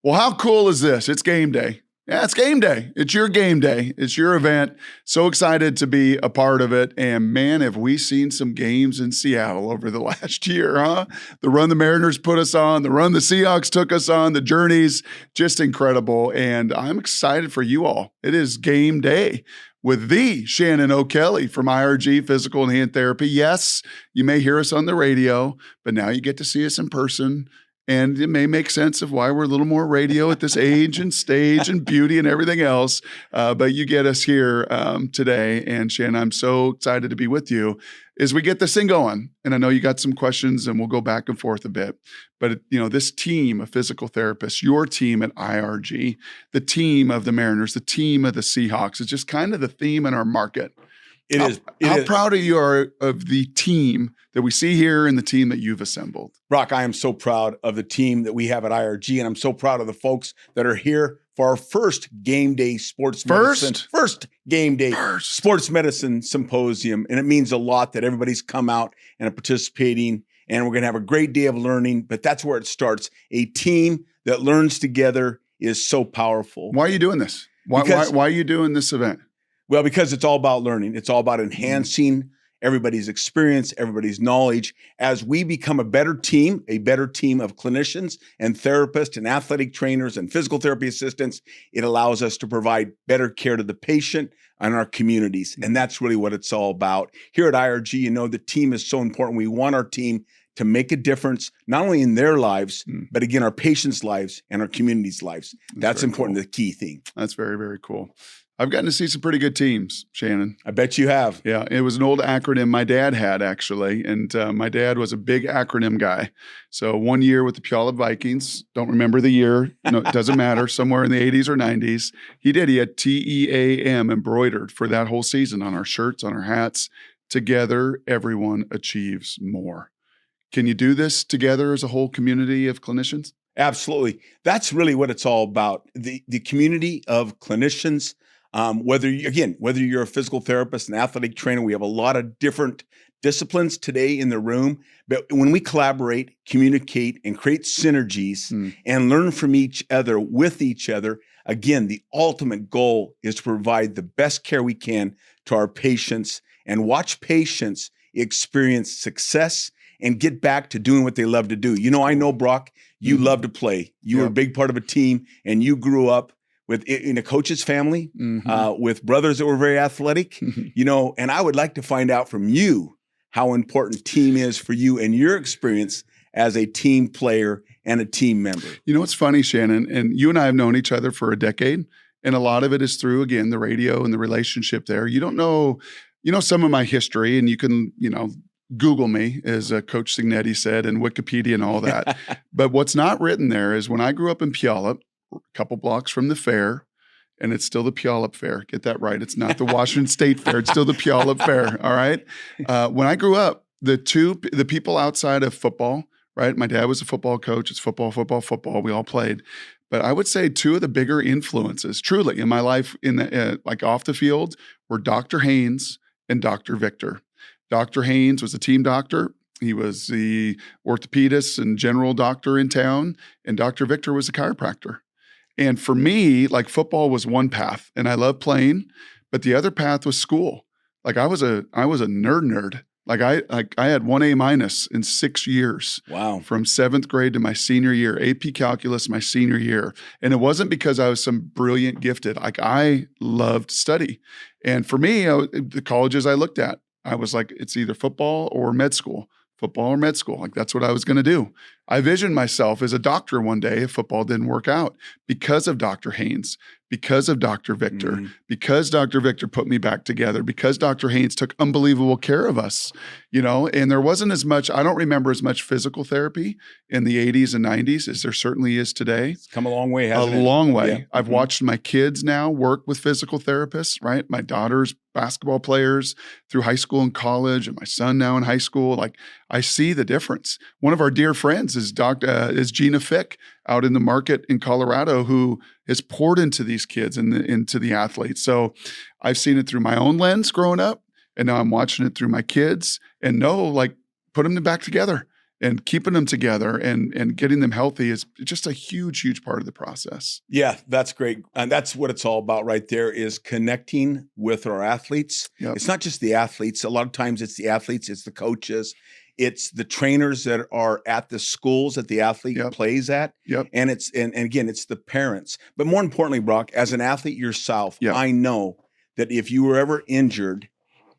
Well, how cool is this? It's game day. Yeah, it's game day. It's your game day. It's your event. So excited to be a part of it. And man, have we seen some games in Seattle over the last year, huh? The run the Mariners put us on, the run the Seahawks took us on, the journeys, just incredible. And I'm excited for you all. It is game day with the Shannon O'Kelley from IRG Physical and Hand Therapy. Yes, you may hear us on the radio, but now you get to see us in person. And it may make sense of why we're a little more radio at this age and stage and beauty and everything else. But you get us here today. And Shannon, I'm so excited to be with you as we get this thing going. And I know you got some questions and we'll go back and forth a bit. But this team of physical therapists, your team at IRG, the team of the Mariners, the team of the Seahawks, is just kind of the theme in our market. How proud you are of the team that we see here and the team that you've assembled? Brock, I am so proud of the team that we have at IRG, and I'm so proud of the folks that are here for our first Game Day Sports Medicine Symposium. And it means a lot that everybody's come out and are participating, and we're going to have a great day of learning, but that's where it starts. A team that learns together is so powerful. Why are you doing this? Why are you doing this event? Well, because it's all about learning. It's all about enhancing everybody's experience, everybody's knowledge. As we become a better team of clinicians and therapists and athletic trainers and physical therapy assistants, it allows us to provide better care to the patient and our communities. And that's really what it's all about. Here at IRG, the team is so important. We want our team to make a difference, not only in their lives, but again, our patients' lives and our community's lives. That's important, cool. The key thing. That's very, very cool. I've gotten to see some pretty good teams, Shannon. I bet you have. Yeah, it was an old acronym my dad had, actually. And my dad was a big acronym guy. So 1 year with the Puyallup Vikings, don't remember the year. No, it doesn't matter, somewhere in the 80s or 90s. He had TEAM embroidered for that whole season on our shirts, on our hats. Together, everyone achieves more. Can you do this together as a whole community of clinicians? Absolutely. That's really what it's all about. The community of clinicians. Whether you're a physical therapist, an athletic trainer, we have a lot of different disciplines today in the room. But when we collaborate, communicate, and create synergies and learn from each other with each other, again, the ultimate goal is to provide the best care we can to our patients and watch patients experience success and get back to doing what they love to do. I know, Brock, you love to play. You were a big part of a team, and you grew up in a coach's family, with brothers that were very athletic, and I would like to find out from you how important team is for you and your experience as a team player and a team member. It's funny, Shannon, and you and I have known each other for a decade, and a lot of it is through, again, the radio and the relationship there. You don't know, some of my history, and you can, Google me, as Coach Signetti said, and Wikipedia and all that. But what's not written there is when I grew up in Puyallup, a couple blocks from the fair, and it's still the Puyallup Fair. Get that right. It's not the Washington State Fair. It's still the Puyallup Fair. All right. When I grew up, the people outside of football, right? My dad was a football coach. It's football. We all played. But I would say two of the bigger influences, truly, in my life, like off the field, were Dr. Haynes and Dr. Victor. Dr. Haynes was a team doctor. He was the orthopedist and general doctor in town, and Dr. Victor was a chiropractor. And for me, like football was one path, and I loved playing, but the other path was school. Like I was a nerd. Like I had 1 A- in 6 years. Wow. From 7th grade to my senior year, AP Calculus my senior year. And it wasn't because I was some brilliant gifted. Like I loved study. And for me, the colleges I looked at, I was like, it's either football or med school. Like that's what I was going to do. I visioned myself as a doctor one day if football didn't work out because of Dr. Haynes, because of Dr. Victor, because Dr. Victor put me back together, because Dr. Haynes took unbelievable care of us, and there wasn't as much, I don't remember as much physical therapy in the 80s and 90s as there certainly is today. It's come a long way, hasn't it? A long way. Yeah. I've watched my kids now work with physical therapists, right? My daughter's basketball players through high school and college, and my son now in high school. Like I see the difference. One of our dear friends is Gina Fick out in the market in Colorado, who has poured into these kids and into the athletes. So I've seen it through my own lens growing up, and now I'm watching it through my kids, and put them back together. And keeping them together and getting them healthy is just a huge, huge part of the process. Yeah, that's great. And that's what it's all about right there, is connecting with our athletes. Yep. It's not just the athletes. A lot of times it's the athletes, it's the coaches, it's the trainers that are at the schools that the athlete Yep. plays at. Yep. And and again, it's the parents. But more importantly, Brock, as an athlete yourself, Yep. I know that if you were ever injured,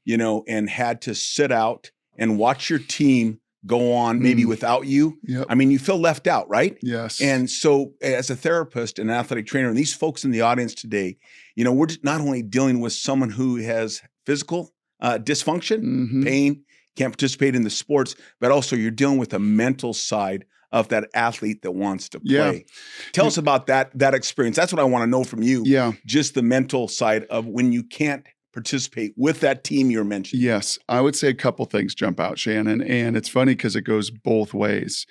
and had to sit out and watch your team go on maybe without you, Yep. I mean, you feel left out, right? Yes. And so as a therapist and athletic trainer, and these folks in the audience today, we're just not only dealing with someone who has physical dysfunction, pain, can't participate in the sports, but also you're dealing with the mental side of that athlete that wants to play. Yeah. Tell us about that experience. That's what I want to know from you. Yeah. Just the mental side of when you can't participate with that team you're mentioning. Yes. I would say a couple things jump out, Shannon. And it's funny because it goes both ways.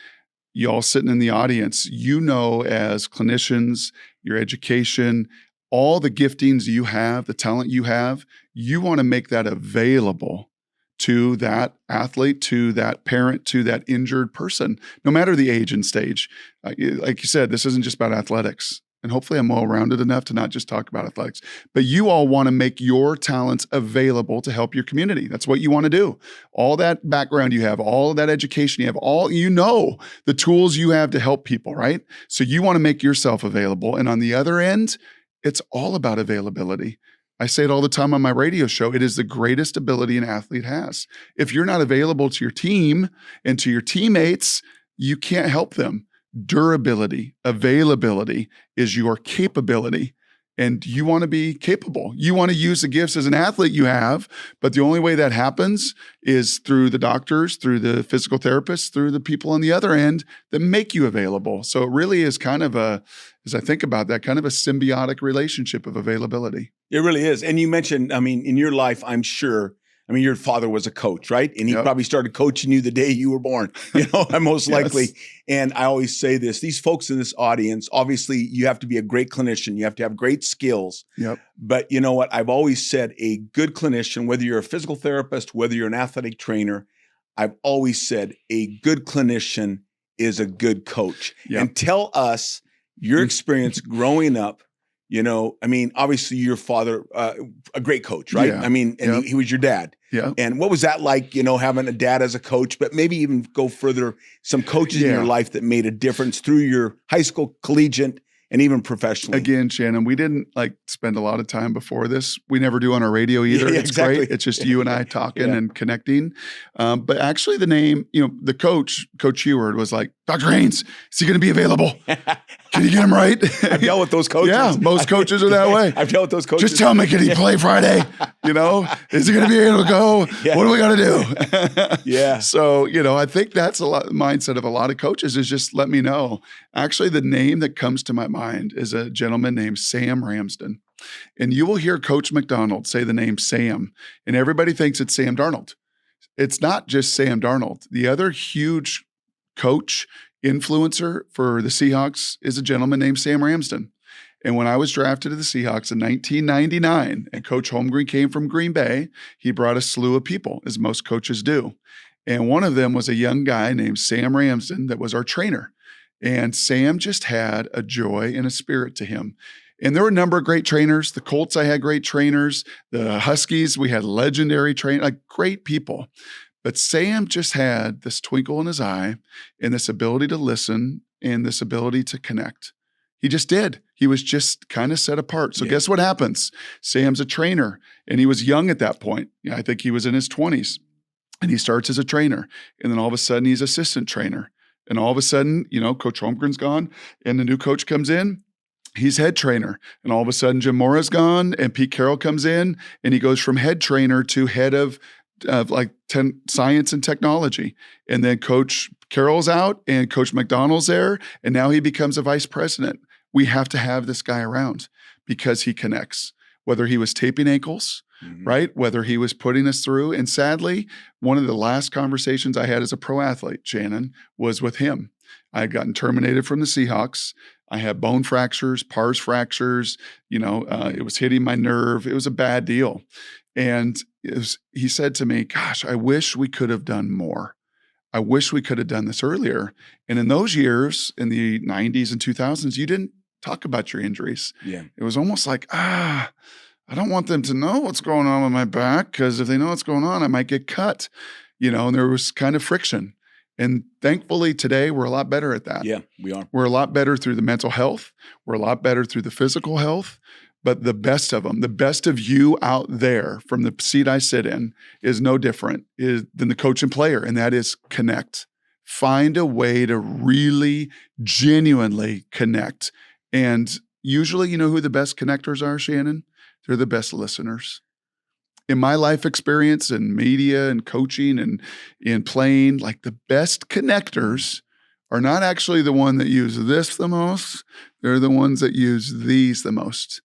Y'all sitting in the audience, as clinicians, your education, all the giftings you have, the talent you have, you want to make that available to that athlete, to that parent, to that injured person, no matter the age and stage. Like you said, this isn't just about athletics. And hopefully I'm well-rounded enough to not just talk about athletics, but you all want to make your talents available to help your community. That's what you want to do. All that background you have, all of that education you have, the tools you have to help people, right? So you want to make yourself available. And on the other end, it's all about availability. I say it all the time on my radio show. It is the greatest ability an athlete has. If you're not available to your team and to your teammates, you can't help them. Durability, availability is your capability, and you want to be capable. You want to use the gifts as an athlete you have, but the only way that happens is through the doctors, through the physical therapists, through the people on the other end that make you available. So it really is kind of as I think about that, kind of a symbiotic relationship of availability. It really is. And you mentioned, in your life, I'm sure, your father was a coach, right? And he probably started coaching you the day you were born, most likely. Yes. And I always say this, these folks in this audience, obviously you have to be a great clinician. You have to have great skills. Yep. But you know what? I've always said a good clinician, whether you're a physical therapist, whether you're an athletic trainer, I've always said a good clinician is a good coach. Yep. And tell us your experience growing up. Obviously your father, a great coach, right? Yeah. He was your dad. Yeah. And what was that like, having a dad as a coach, but maybe even go further, some coaches in your life that made a difference through your high school, collegiate, and even professionally? Again, Shannon, we didn't spend a lot of time before this. We never do on our radio either. Yeah, it's exactly. great. It's just you and I talking and connecting. But actually the name, the coach, Coach Huard, was like, Dr. Haynes, is he going to be available? Can you get him right? I've dealt with those coaches. Yeah, most coaches are that way. I've dealt with those coaches. Just tell me, can he play Friday? Is he going to be able to go? Yeah. What do we got to do? Yeah. So, I think that's mindset of a lot of coaches is just let me know. Actually, the name that comes to my mind is a gentleman named Sam Ramsden. And you will hear Coach McDonald say the name Sam, and everybody thinks it's Sam Darnold. It's not just Sam Darnold. The other huge coach, influencer for the Seahawks is a gentleman named Sam Ramsden. And when I was drafted to the Seahawks in 1999, and Coach Holmgren came from Green Bay, he brought a slew of people, as most coaches do. And one of them was a young guy named Sam Ramsden that was our trainer. And Sam just had a joy and a spirit to him. And there were a number of great trainers. The Colts, I had great trainers. The Huskies, we had legendary trainers, great people. But Sam just had this twinkle in his eye and this ability to listen and this ability to connect. He just did. He was just kind of set apart. So guess what happens? Sam's a trainer, and he was young at that point. I think he was in his 20s. And he starts as a trainer. And then all of a sudden, he's assistant trainer. And all of a sudden, Coach Holmgren's gone, and the new coach comes in. He's head trainer. And all of a sudden, Jim Mora's gone, and Pete Carroll comes in, and he goes from head trainer to head of science and technology. And then Coach Carroll's out and Coach McDonald's there. And now he becomes a vice president. We have to have this guy around because he connects, whether he was taping ankles, right? Whether he was putting us through. And sadly, one of the last conversations I had as a pro athlete, Shannon, was with him. I had gotten terminated from the Seahawks. I had bone fractures, pars fractures. It was hitting my nerve. It was a bad deal. And he said to me, gosh, I wish we could have done more. I wish we could have done this earlier. And in those years, in the 90s and 2000s, you didn't talk about your injuries. Yeah. It was almost like, I don't want them to know what's going on with my back, because if they know what's going on, I might get cut, and there was kind of friction. And thankfully today we're a lot better at that. Yeah, we are. We're a lot better through the mental health. We're a lot better through the physical health. But the best of them, the best of you out there from the seat I sit in is no different than the coach and player, and that is connect. Find a way to really genuinely connect. And usually, you know who the best connectors are, Shannon? They're the best listeners. In my life experience in media and coaching and in playing, like the best connectors are not actually the one that use this the most. They're the ones that use these the most.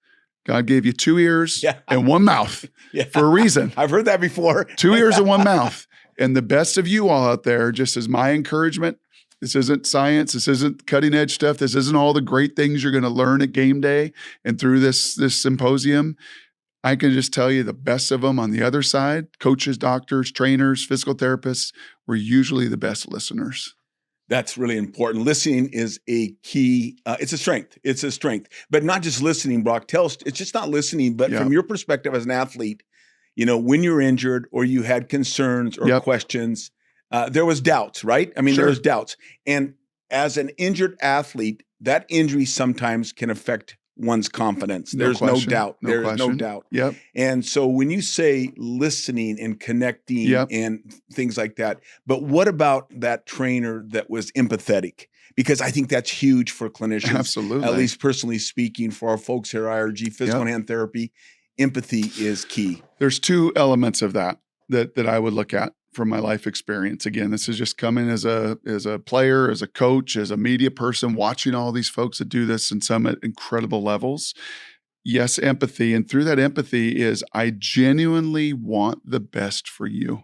God gave you 2 ears and 1 mouth for a reason. I've heard that before. 2 ears and 1 mouth. And the best of you all out there, just as my encouragement, this isn't science. This isn't cutting edge stuff. This isn't all the great things you're going to learn at GameDay and through this symposium. I can just tell you the best of them on the other side, coaches, doctors, trainers, physical therapists, were usually the best listeners. That's really important. Listening is a key. It's a strength. It's a strength. But not just listening, Brock. It's just not listening, but from your perspective as an athlete, when you're injured or you had concerns or questions, there was doubts, right? I mean, there was doubts. And as an injured athlete, that injury sometimes can affect one's confidence. There's no doubt. There's no doubt. Yep. And so when you say listening and connecting and things like that, but what about that trainer that was empathetic? Because I think that's huge for clinicians. Absolutely. At least personally speaking, for our folks here at IRG, physical and hand therapy, empathy is key. There's 2 elements of that I would look at from my life experience. Again, this is just coming as a player, as a coach, as a media person, watching all these folks that do this and some at incredible levels. Yes, empathy. And through that empathy is I genuinely want the best for you.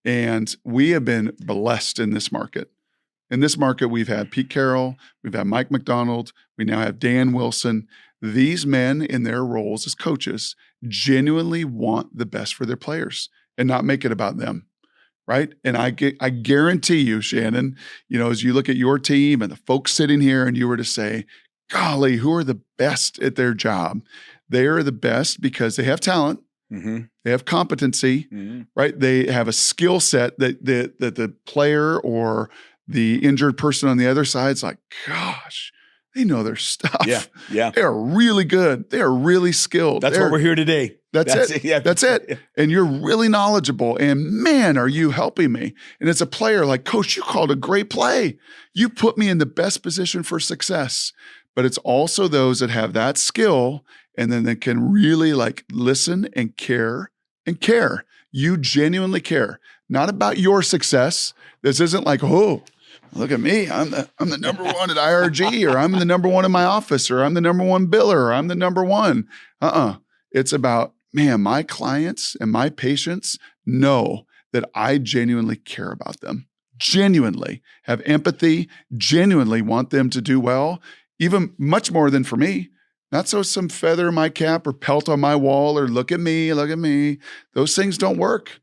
And we have been blessed in this market. In this market, we've had Pete Carroll, we've had Mike McDonald, we now have Dan Wilson. These men in their roles as coaches genuinely want the best for their players and not make it about them. Right. And I guarantee you, Shannon, as you look at your team and the folks sitting here and you were to say, golly, who are the best at their job? They are the best because they have talent. Mm-hmm. They have competency, right? They have a skill set that the player or the injured person on the other side's like, gosh, they know their stuff. Yeah. They are really good. They are really skilled. That's why we're here today. That's it. Yeah. That's it. Yeah. And you're really knowledgeable. And man, are you helping me? And as a player, like, Coach, you called a great play. You put me in the best position for success. But it's also those that have that skill and then they can really listen and care and care. You genuinely care, not about your success. This isn't like, oh, look at me. I'm the number one at IRG, or I'm the number one in my office, or I'm the number one biller, or I'm the number one. It's about, man, my clients and my patients know that I genuinely care about them, genuinely have empathy, genuinely want them to do well, even much more than for me. Not so some feather in my cap or pelt on my wall or look at me. Those things don't work.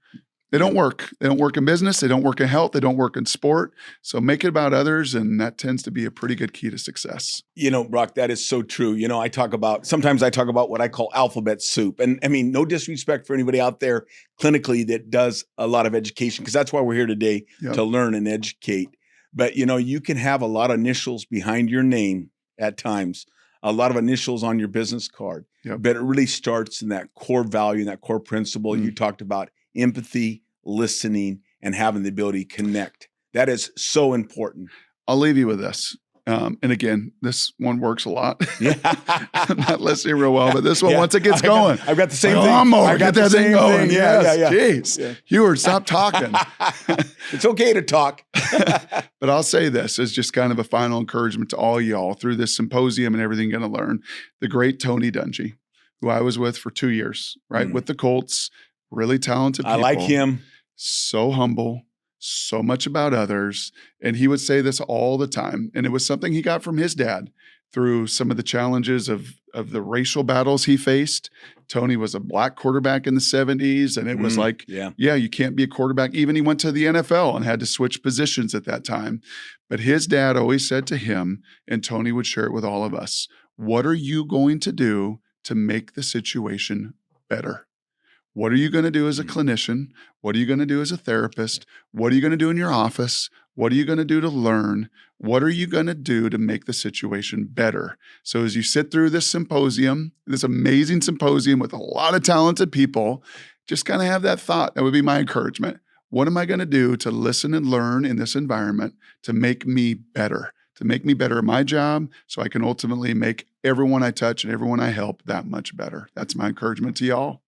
They don't work. They don't work in business. They don't work in health. They don't work in sport. So make it about others, and that tends to be a pretty good key to success. Brock, that is so true. Sometimes I talk about what I call alphabet soup. And I mean, no disrespect for anybody out there clinically that does a lot of education, because that's why we're here today, to learn and educate. But, you can have a lot of initials behind your name at times, a lot of initials on your business card, but it really starts in that core value and that core principle you talked about. Empathy, listening, and having the ability to connect. That is so important. I'll leave you with this. And again, this one works a lot. I'm not listening real well, but this one, once it gets going, I've got the same thing. I got that thing going. Yeah. Jeez. Huard, stop talking. It's okay to talk. But I'll say this as just kind of a final encouragement to all y'all through this symposium and everything you're going to learn. The great Tony Dungy, who I was with for 2 years, right? With the Colts. Really talented people. I like him. So humble, so much about others. And he would say this all the time. And it was something he got from his dad. through some of the challenges of the racial battles he faced. Tony was a black quarterback in the 70s, and it was like, yeah, you can't be a quarterback. Even he went to the NFL and had to switch positions at that time. But his dad always said to him, and Tony would share it with all of us, what are you going to do to make the situation better? What are you going to do as a clinician? What are you going to do as a therapist? What are you going to do in your office? What are you going to do to learn? What are you going to do to make the situation better? So as you sit through this symposium, this amazing symposium with a lot of talented people, just kind of have that thought. That would be my encouragement. What am I going to do to listen and learn in this environment to make me better? To make me better at my job so I can ultimately make everyone I touch and everyone I help that much better. That's my encouragement to y'all.